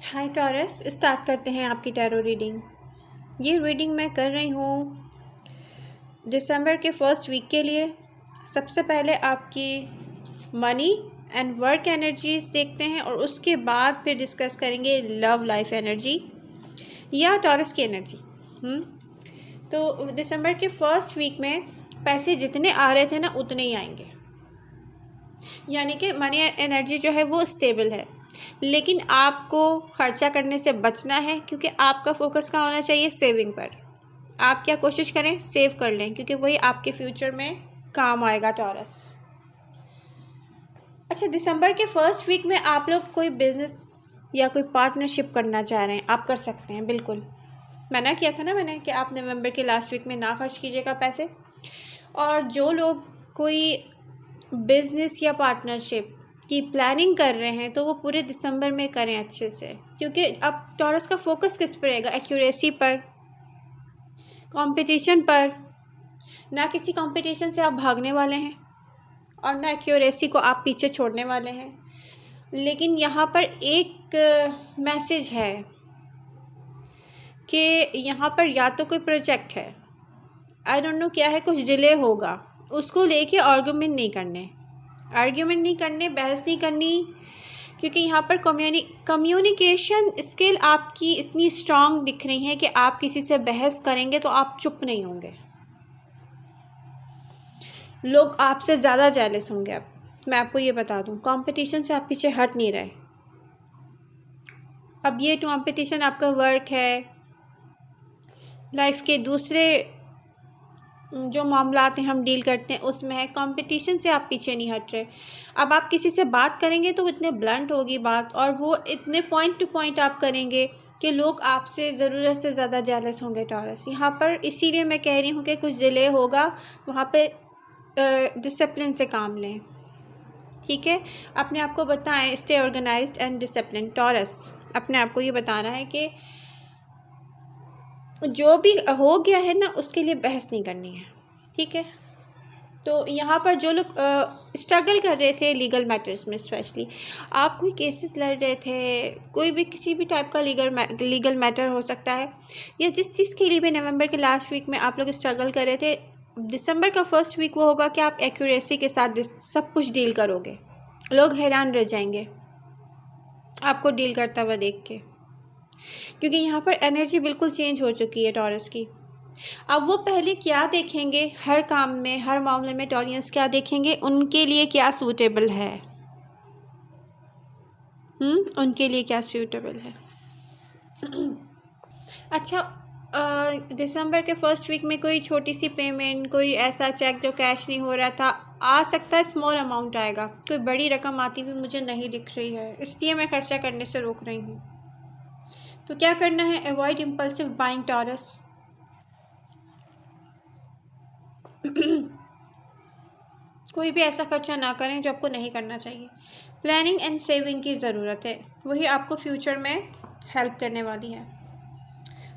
हाय taurus, start करते हैं आपकी टैरो रीडिंग। ये रीडिंग मैं कर रही हूँ दिसंबर के फर्स्ट वीक के लिए। सबसे पहले आपकी मनी एंड वर्क एनर्जीज देखते हैं और उसके बाद फिर डिस्कस करेंगे लव लाइफ एनर्जी या टॉरस की एनर्जी। तो दिसंबर के फर्स्ट वीक में पैसे जितने आ रहे थे ना उतने ही आएंगे, यानी कि मनी एनर्जी जो है वो स्टेबल है। लेकिन आपको खर्चा करने से बचना है, क्योंकि आपका फोकस कहाँ होना चाहिए? सेविंग पर। आप क्या कोशिश करें? सेव कर लें, क्योंकि वही आपके फ्यूचर में काम आएगा टॉरस। अच्छा, दिसंबर के फर्स्ट वीक में आप लोग कोई बिजनेस या कोई पार्टनरशिप करना चाह रहे हैं, आप कर सकते हैं। बिल्कुल मना किया था ना मैंने कि आप नवंबर के लास्ट वीक में ना खर्च कीजिएगा पैसे। और जो लोग कोई बिजनेस या पार्टनरशिप की प्लानिंग कर रहे हैं तो वो पूरे दिसंबर में करें अच्छे से, क्योंकि अब टॉरस का फोकस किस पर रहेगा? एक्यूरेसी पर, कंपटीशन पर। ना किसी कंपटीशन से आप भागने वाले हैं और ना एक्यूरेसी को आप पीछे छोड़ने वाले हैं। लेकिन यहाँ पर एक मैसेज है कि यहाँ पर या तो कोई प्रोजेक्ट है, आई डोंट नो क्या है, कुछ डिले होगा, उसको लेके आर्गूमेंट नहीं करने, बहस नहीं करनी, क्योंकि यहाँ पर कम्युनिकेशन स्किल आपकी इतनी स्ट्रांग दिख रही है कि आप किसी से बहस करेंगे तो आप चुप नहीं होंगे। लोग आपसे ज़्यादा जेलस होंगे। अब मैं आपको ये बता दूँ, कंपटीशन से आप पीछे हट नहीं रहे। अब ये कंपटीशन आपका वर्क है, लाइफ के दूसरे जो मामलात हैं हम डील करते हैं उसमें है। कंपटीशन से आप पीछे नहीं हट रहे। अब आप किसी से बात करेंगे तो इतने ब्लंट होगी बात, और वो इतने पॉइंट टू पॉइंट आप करेंगे कि लोग आपसे ज़रूरत से ज़्यादा जेलस होंगे टॉरस। यहाँ पर इसीलिए मैं कह रही हूँ कि कुछ डिले होगा, वहाँ पे डिसिप्लिन से काम लें, ठीक है। अपने आप को बताएं, stay organised and discipline Taurus. अपने आप को ये बताना है कि जो भी हो गया है ना उसके लिए बहस नहीं करनी है, ठीक है। तो यहाँ पर जो लोग स्ट्रगल कर रहे थे लीगल मैटर्स में, स्पेशली आप कोई केसेस लड़ रहे थे, कोई भी किसी भी टाइप का लीगल मैटर हो सकता है, या जिस चीज़ के लिए भी नवंबर के लास्ट वीक में आप लोग स्ट्रगल कर रहे थे, दिसंबर का फर्स्ट वीक वो होगा कि आप एक्यूरेसी के साथ सब कुछ डील करोगे। लोग हैरान रह जाएंगे आपको डील करता हुआ देख के, क्योंकि यहाँ पर एनर्जी बिल्कुल चेंज हो चुकी है टॉरस की। अब वो पहले क्या देखेंगे हर काम में, हर मामले में टॉरियंस क्या देखेंगे? उनके लिए क्या सूटेबल है, उनके लिए क्या सूटेबल है। अच्छा, दिसंबर के फर्स्ट वीक में कोई छोटी सी पेमेंट, कोई ऐसा चेक जो कैश नहीं हो रहा था, आ सकता है स्मॉल अमाउंट आएगा। कोई बड़ी रकम आती हुई मुझे नहीं दिख रही है, इसलिए मैं खर्चा करने से रोक रही हूँ। तो क्या करना है? Avoid impulsive buying taurus. कोई भी ऐसा खर्चा ना करें जो आपको नहीं करना चाहिए। प्लानिंग एंड सेविंग की ज़रूरत है, वही आपको फ्यूचर में हेल्प करने वाली है।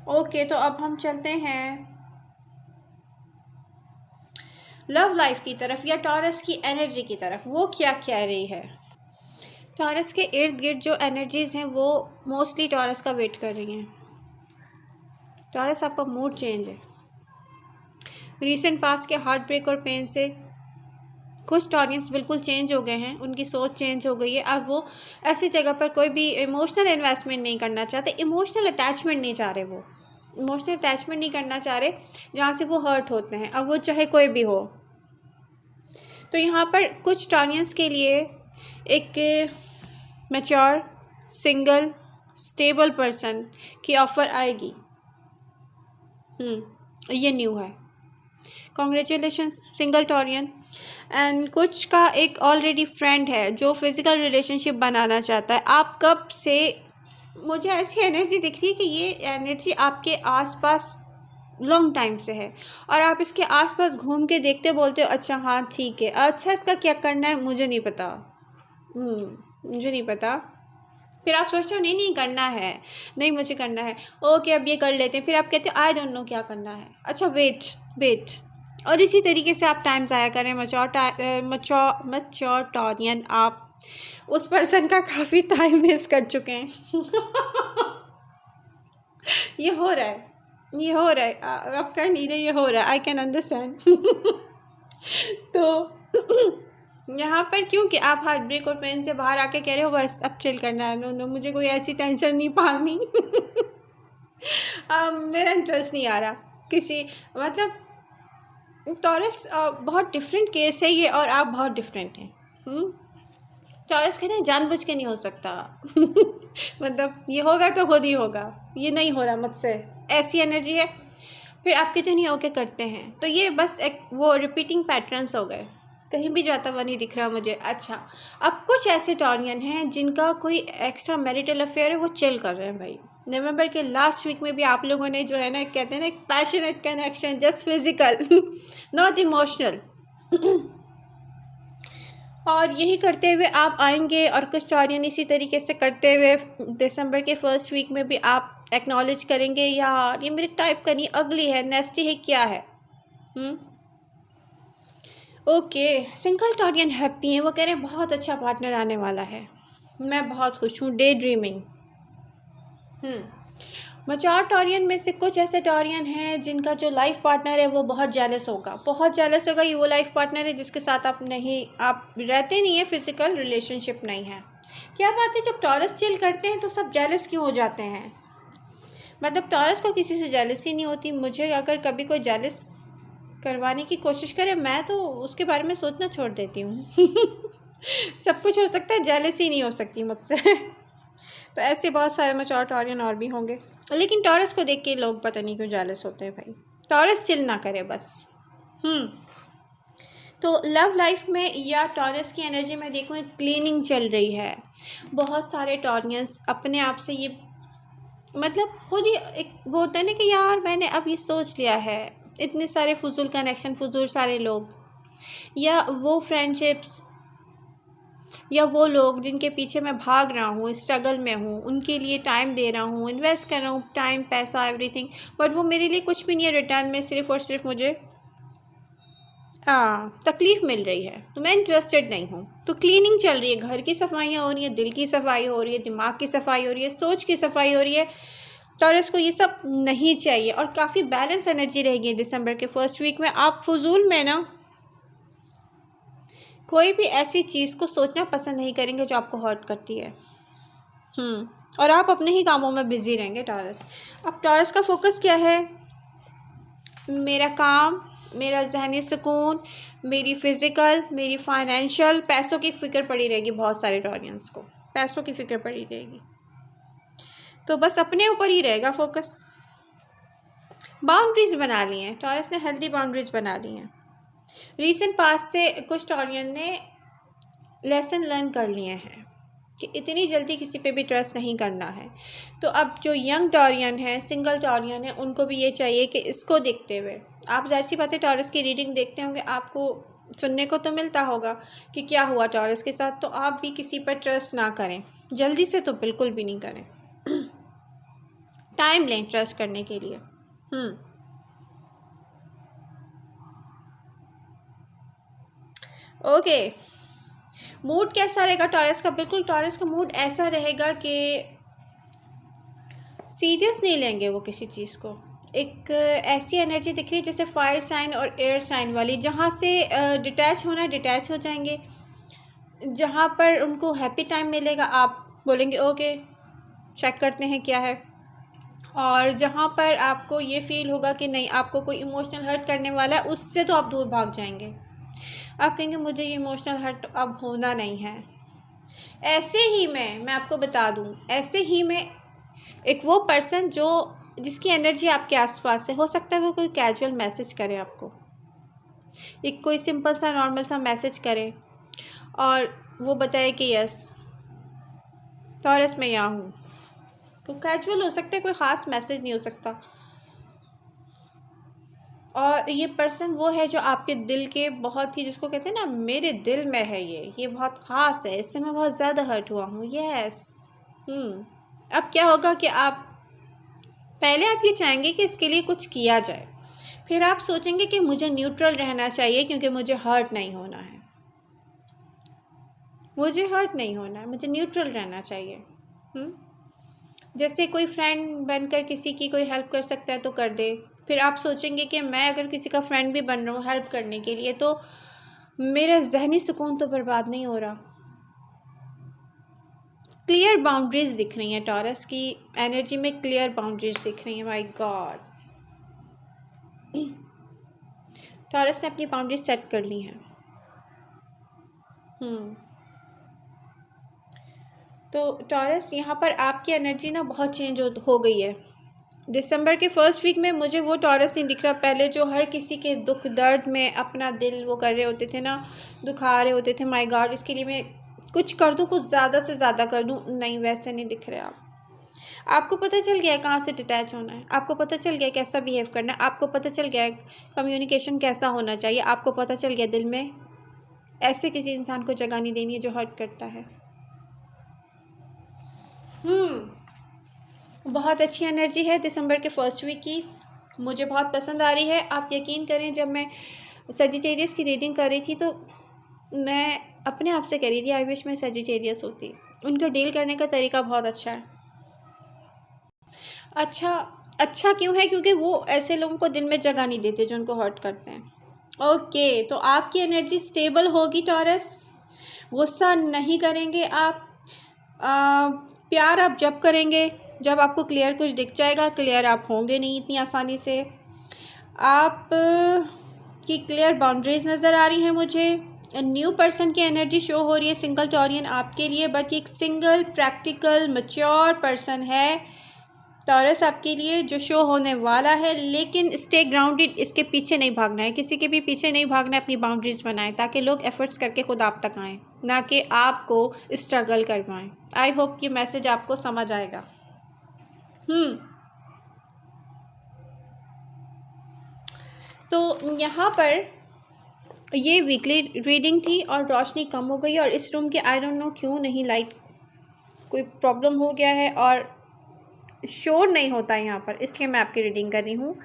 ओके, तो अब हम चलते हैं लव लाइफ की तरफ या टॉरस की एनर्जी की तरफ। वो क्या कह रही है? टॉरस के इर्द गिर्द जो एनर्जीज़ हैं वो मोस्टली टॉरस का वेट कर रही हैं। टॉरस, आपका मूड चेंज है। रीसेंट पास्ट के हार्ट ब्रेक और पेन से कुछ टॉरियंस बिल्कुल चेंज हो गए हैं, उनकी सोच चेंज हो गई है। अब वो ऐसी जगह पर कोई भी इमोशनल इन्वेस्टमेंट नहीं करना चाहते, इमोशनल अटैचमेंट नहीं चाह रहे, वो इमोशनल अटैचमेंट नहीं करना चाह रहे जहाँ से वो हर्ट होते हैं, अब वो चाहे कोई भी हो। तो यहाँ पर कुछ टॉरियंस के लिए एक मैच्योर, सिंगल, स्टेबल पर्सन की ऑफ़र आएगी। ये न्यू है। Congratulation single Taurean. एंड कुछ का एक ऑलरेडी फ्रेंड है जो फिज़िकल रिलेशनशिप बनाना चाहता है। आप कब से, मुझे ऐसी एनर्जी दिख रही है कि ये एनर्जी आपके आसपास लॉन्ग टाइम से है, और आप इसके आसपास घूम के देखते बोलते हो अच्छा हाँ ठीक है, अच्छा इसका क्या करना है मुझे नहीं पता, मुझे नहीं पता। फिर आप सोचते हो नहीं करना है, नहीं मुझे करना है, ओके अब ये कर लेते हैं। फिर आप कहते हो आई डोंट नो क्या करना है, अच्छा वेट। और इसी तरीके से आप टाइम ज़ाया करें। मैच्योर टॉरियन, आप उस पर्सन का काफ़ी टाइम वेस्ट कर चुके हैं। ये हो रहा है, ये हो रहा है, आप कर नहीं रहे, ये हो रहा है, आई कैन अंडरस्टैंड। तो यहाँ पर क्योंकि आप हार्ट ब्रेक और पेन से बाहर आके कह रहे हो बस अब चिल करना है, नो नो मुझे कोई ऐसी टेंशन नहीं पालनी। मेरा इंटरेस्ट नहीं आ रहा किसी, मतलब टॉरस बहुत डिफरेंट केस है ये, और आप बहुत डिफरेंट हैं। टॉरस कहते हैं जानबूझ के नहीं हो सकता। मतलब ये होगा तो खुद ही होगा, ये नहीं हो रहा मुझसे, ऐसी एनर्जी है। फिर आप कहते नहीं ओके करते हैं, तो ये बस एक वो रिपीटिंग पैटर्न्स हो गए, कहीं भी जाता हुआ नहीं दिख रहा मुझे। अच्छा, अब कुछ ऐसे टॉरियन हैं जिनका कोई एक्स्ट्रा मैरिटल अफेयर है, वो चिल कर रहे हैं भाई। नवंबर के लास्ट वीक में भी आप लोगों ने जो है ना, कहते हैं ना, एक passionate connection, just physical, not emotional. और यही करते हुए आप आएंगे, और कुछ टॉरियन इसी तरीके से करते हुए दिसंबर के फर्स्ट वीक में भी आप एक्नॉलेज करेंगे यार ये मेरे टाइप का नहीं, अगली है, नेस्टी है, क्या है। ओके, सिंगल टॉरियन हैप्पी हैं, वो कह रहे हैं बहुत अच्छा पार्टनर आने वाला है, मैं बहुत खुश हूँ, डे ड्रीमिंग। मैच्योर टॉरियन में से कुछ ऐसे टॉरियन हैं जिनका जो लाइफ पार्टनर है वो बहुत जेलस होगा, बहुत जेलस होगा। ये वो लाइफ पार्टनर है जिसके साथ आप रहते नहीं है, फिजिकल रिलेशनशिप नहीं है। क्या बात है, जब टॉरस चिल करते हैं तो सब जेलस क्यों हो जाते हैं? मतलब टॉरस को किसी से जेलसी नहीं होती। मुझे अगर कभी कोई जेलस करवाने की कोशिश करे, मैं तो उसके बारे में सोचना छोड़ देती हूँ। सब कुछ हो सकता है, जेलसी नहीं हो सकती मुझसे। तो ऐसे बहुत सारे मैच्योर टॉरियन और भी होंगे, लेकिन टॉरस को देख के लोग पता नहीं क्यों जेलस होते हैं भाई। टॉरस चिल ना करे बस। तो लव लाइफ में या टॉरस की एनर्जी में देखूँ एक क्लीनिंग चल रही है। बहुत सारे टॉरियंस अपने आप से ये, मतलब खुद ही एक वो होता है ना कि यार मैंने अब ये सोच लिया है, इतने सारे फजूल कनेक्शन, फजूल सारे लोग, या वो फ्रेंडशिप्स, या वो लोग जिनके पीछे मैं भाग रहा हूँ, स्ट्रगल में हूँ, उनके लिए टाइम दे रहा हूँ, इन्वेस्ट कर रहा हूँ, टाइम, पैसा, एवरीथिंग, बट वो मेरे लिए कुछ भी नहीं है रिटर्न में, सिर्फ़ और सिर्फ मुझे तकलीफ़ मिल रही है, तो मैं इंटरेस्टेड नहीं हूँ। तो क्लीनिंग चल रही है, घर की सफाइयाँ हो रही हैं, दिल की सफाई हो रही है, दिमाग की सफाई हो रही है, सोच की सफाई हो रही है। टॉरस को ये सब नहीं चाहिए, और काफ़ी बैलेंस एनर्जी रहेगी दिसंबर के फर्स्ट वीक में। आप फजूल में ना कोई भी ऐसी चीज़ को सोचना पसंद नहीं करेंगे जो आपको हर्ट करती है। और आप अपने ही कामों में बिजी रहेंगे टॉरस। अब टॉरस का फोकस क्या है? मेरा काम, मेरा जहनी सुकून, मेरी फ़िज़िकल, मेरी फाइनेंशियल, पैसों की फ़िक्र पड़ी रहेगी। बहुत सारे टॉरियंस को पैसों की फ़िक्र पड़ी रहेगी, तो बस अपने ऊपर ही रहेगा फोकस। बाउंड्रीज़ बना ली हैं टॉरस ने, हेल्दी बाउंड्रीज़ बना ली हैं। रीसेंट पास्ट से कुछ टॉरियन ने लेसन लर्न कर लिए हैं कि इतनी जल्दी किसी पे भी ट्रस्ट नहीं करना है। तो अब जो यंग टॉरियन है, सिंगल टॉरियन है, उनको भी ये चाहिए कि इसको देखते हुए, आप ज़ाहिर सी बात है टॉरस की रीडिंग देखते होंगे, आपको सुनने को तो मिलता होगा कि क्या हुआ टॉरस के साथ। तो आप भी किसी पर ट्रस्ट ना करें, जल्दी से तो बिल्कुल भी नहीं करें। टाइम लें ट्रस्ट करने के लिए। ओके, मूड कैसा रहेगा टॉरस का? बिल्कुल टॉरस का मूड ऐसा रहेगा कि सीरियस नहीं लेंगे वो किसी चीज़ को। एक ऐसी एनर्जी दिख रही है जैसे फायर साइन और एयर साइन वाली, जहाँ से डिटैच होना है डिटैच हो जाएंगे, जहाँ पर उनको हैप्पी टाइम मिलेगा आप बोलेंगे ओके चेक करते हैं क्या है, और जहाँ पर आपको ये फील होगा कि नहीं आपको कोई इमोशनल हर्ट करने वाला है, उससे तो आप दूर भाग जाएंगे। आप कहेंगे मुझे ये इमोशनल हर्ट अब होना नहीं है। ऐसे ही मैं आपको बता दूँ, ऐसे ही में एक वो पर्सन जो जिसकी एनर्जी आपके आसपास है, हो सकता है वो कोई कैजुअल मैसेज करे आपको, एक कोई सिंपल सा नॉर्मल सा मैसेज करे और वो बताए कि यस टॉरस मैं यहाँ हूँ। तो कैजुअल हो सकता है, कोई ख़ास मैसेज नहीं हो सकता। और ये पर्सन वो है जो आपके दिल के बहुत ही, जिसको कहते हैं ना मेरे दिल में है, ये बहुत ख़ास है, इससे मैं बहुत ज़्यादा हर्ट हुआ हूँ। यस। अब क्या होगा कि आप पहले आप ये चाहेंगे कि इसके लिए कुछ किया जाए, फिर आप सोचेंगे कि मुझे न्यूट्रल रहना चाहिए क्योंकि मुझे हर्ट नहीं होना है, मुझे हर्ट नहीं होना है, मुझे न्यूट्रल रहना चाहिए। जैसे कोई फ्रेंड बनकर किसी की कोई हेल्प कर सकता है तो कर दे। फिर आप सोचेंगे कि मैं अगर किसी का फ्रेंड भी बन रहा हूँ हेल्प करने के लिए, तो मेरा जहनी सुकून तो बर्बाद नहीं हो रहा। क्लियर बाउंड्रीज दिख रही हैं टॉरस की एनर्जी में, क्लियर बाउंड्रीज दिख रही हैं। माय गॉड, टॉरस ने अपनी बाउंड्रीज सेट कर ली हैं। तो टॉरस यहाँ पर आपकी एनर्जी ना बहुत चेंज हो गई है। दिसंबर के फर्स्ट वीक में मुझे वो टॉरस नहीं दिख रहा। पहले जो हर किसी के दुख दर्द में अपना दिल वो कर रहे होते थे ना, दुखा रहे होते थे, माय गॉड इसके लिए मैं कुछ कर दूँ, कुछ ज़्यादा से ज़्यादा कर दूँ, नहीं वैसे नहीं दिख रहे आप। आपको पता चल गया है कहाँ से डिटैच होना है, आपको पता चल गया कैसा बिहेव करना है, आपको पता चल गया कम्युनिकेशन कैसा होना चाहिए, आपको पता चल गया दिल में ऐसे किसी इंसान को जगह नहीं देनी है जो हर्ट करता है। बहुत अच्छी एनर्जी है दिसंबर के फर्स्ट वीक की, मुझे बहुत पसंद आ रही है। आप यकीन करें, जब मैं सजिटेरियस की रीडिंग कर रही थी तो मैं अपने आप से कह रही थी आई विश मैं सजिटेरियस होती। उनका डील करने का तरीका बहुत अच्छा है। अच्छा क्यों है? क्योंकि वो ऐसे लोगों को दिल में जगह नहीं देते जो उनको हर्ट करते हैं। ओके, तो आपकी एनर्जी स्टेबल होगी टॉरस, गुस्सा नहीं करेंगे आप। प्यार आप जब करेंगे जब आपको क्लियर कुछ दिख जाएगा, क्लियर आप होंगे नहीं इतनी आसानी से। आप की क्लियर बाउंड्रीज नज़र आ रही हैं मुझे। न्यू पर्सन की एनर्जी शो हो रही है सिंगल टॉरियन आपके लिए, बट एक सिंगल प्रैक्टिकल मैच्योर पर्सन है टॉरस आपके लिए जो शो होने वाला है। लेकिन स्टे ग्राउंडेड, इसके पीछे नहीं भागना है, किसी के भी पीछे नहीं भागना है। अपनी बाउंड्रीज बनाएं ताकि लोग एफर्ट्स करके खुद आप तक आएँ, ना कि आपको स्ट्रगल करवाएं। आई होप ये मैसेज आपको समझ आएगा। तो यहाँ पर ये वीकली रीडिंग थी और रोशनी कम हो गई और इस रूम के आई डोंट नो क्यों नहीं लाइट कोई प्रॉब्लम हो गया है और शोर नहीं होता है यहाँ पर, इसलिए मैं आपकी रीडिंग कर रही हूँ।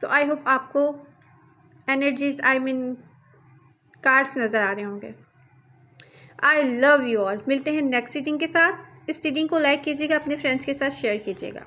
तो आई होप आपको एनर्जीज कार्ड्स नज़र आ रहे होंगे। I love you all. मिलते हैं नेक्स्ट रीडिंग के साथ। इस रीडिंग को लाइक कीजिएगा, अपने फ्रेंड्स के साथ शेयर कीजिएगा।